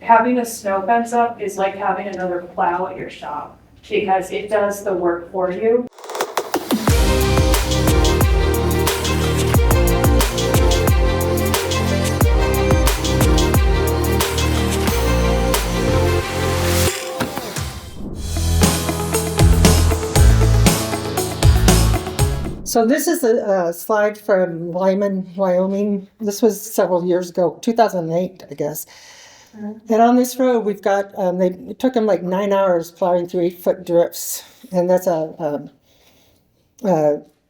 having a snow fence up is like having another plow at your shop because it does the work for you. So this is a slide from Lyman, Wyoming. This was several years ago, 2008, I guess. And on this road, we've got, it took them like 9 hours plowing through 8-foot drifts. And that's a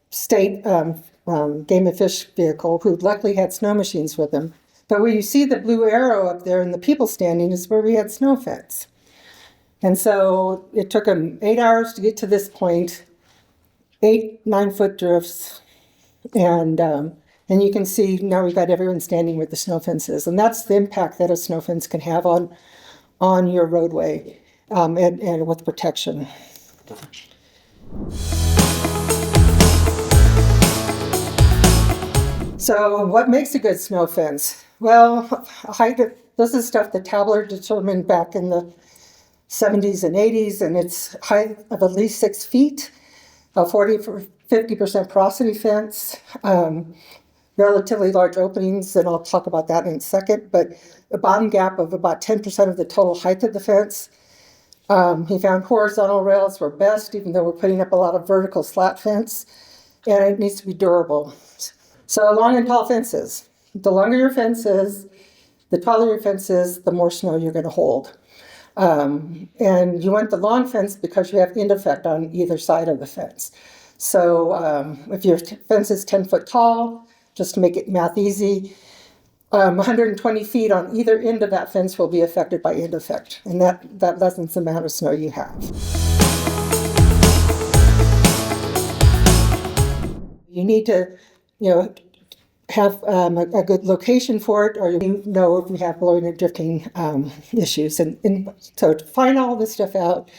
state game and fish vehicle who luckily had snow machines with them. But where you see the blue arrow up there and the people standing is where we had snow fence. And so it took them 8 hours to get to this point, 8 9-foot drifts. And you can see now we've got everyone standing where the snow fence is. And that's the impact that a snow fence can have on your roadway and with protection. So what makes a good snow fence? Well, height, this is stuff that Tabler determined back in the 70s and 80s, and it's height of at least 6 feet, a 50% porosity fence, relatively large openings, and I'll talk about that in a second, but a bottom gap of about 10% of the total height of the fence. He found horizontal rails were best, even though we're putting up a lot of vertical slat fence, and it needs to be durable. So long and tall fences. The longer your fence is, the taller your fence is, the more snow you're going to hold. And you want the long fence because you have end effect on either side of the fence. So if your fence is 10 foot tall, just to make it math easy, 120 feet on either end of that fence will be affected by end effect. And that lessens the amount of snow you have. You need to, have a good location for it, or you know if you have blowing and drifting issues. And so to find all this stuff out,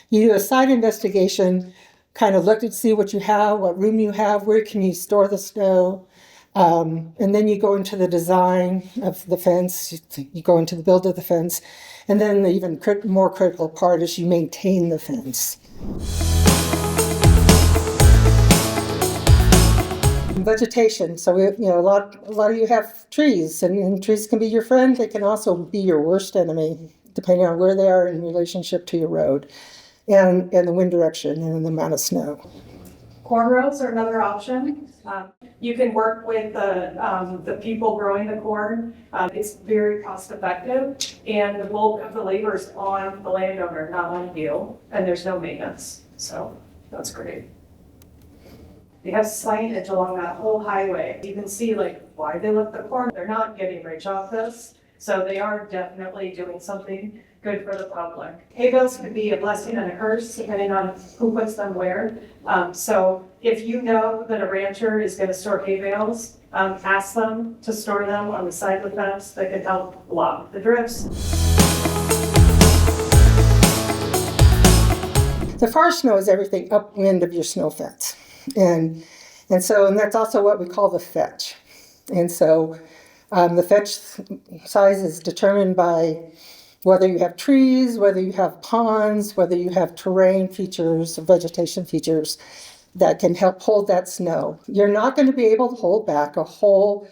you do a site investigation, kind of look to see what you have, what room you have, where can you store the snow, and then you go into the design of the fence, you go into the build of the fence, and then the even more critical part is you maintain the fence. Vegetation. So a lot of you have trees, and trees can be your friend. They can also be your worst enemy, depending on where they are in relationship to your road, and the wind direction and the amount of snow. Corn rows are another option. You can work with the people growing the corn. It's very cost effective, and the bulk of the labor is on the landowner, not on you, and there's no maintenance. So that's great. They have signage along that whole highway. You can see why they left the corn. They're not getting rich off this. So they are definitely doing something good for the public. Hay bales can be a blessing and a curse depending on who puts them where. So if you know that a rancher is going to store hay bales, ask them to store them on the side of the fence that can help block the drifts. The forest snow is everything upwind of your snow fence. And that's also what we call the fetch. And so the fetch size is determined by whether you have trees, whether you have ponds, whether you have terrain features or vegetation features that can help hold that snow. You're not going to be able to hold back a whole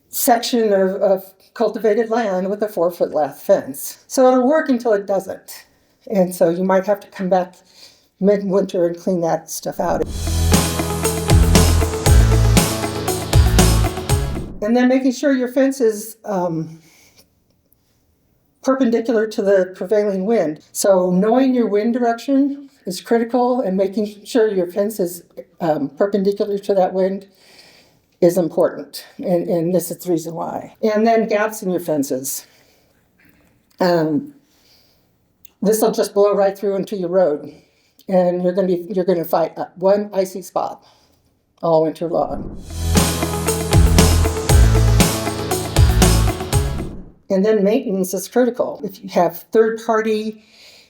section of cultivated land with a 4-foot lath fence. So it'll work until it doesn't. And so you might have to come back midwinter and clean that stuff out. And then making sure your fence is perpendicular to the prevailing wind. So knowing your wind direction is critical, and making sure your fence is perpendicular to that wind is important. And this is the reason why. And then gaps in your fences. This will just blow right through into your road. And you're going to fight one icy spot all winter long. And then maintenance is critical. If you have third-party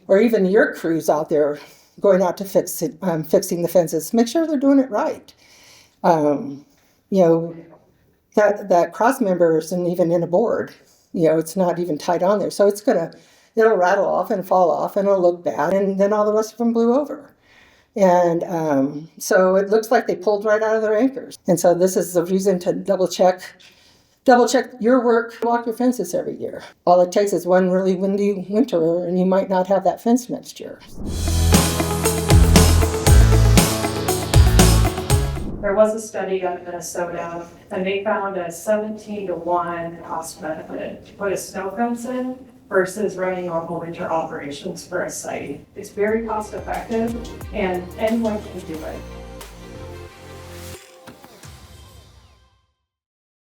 or even your crews out there going out to fixing the fences, make sure they're doing it right. That cross member isn't even in a board. it's not even tied on there. So it'll rattle off and fall off and it'll look bad, and then all the rest of them blew over. And so it looks like they pulled right out of their anchors. And so this is the reason to double check your work, walk your fences every year. All it takes is one really windy winter and you might not have that fence next year. There was a study up in Minnesota, and they found a 17-to-1 cost benefit to put a snow fence in versus running normal winter operations for a site. It's very cost effective, and anyone can do it.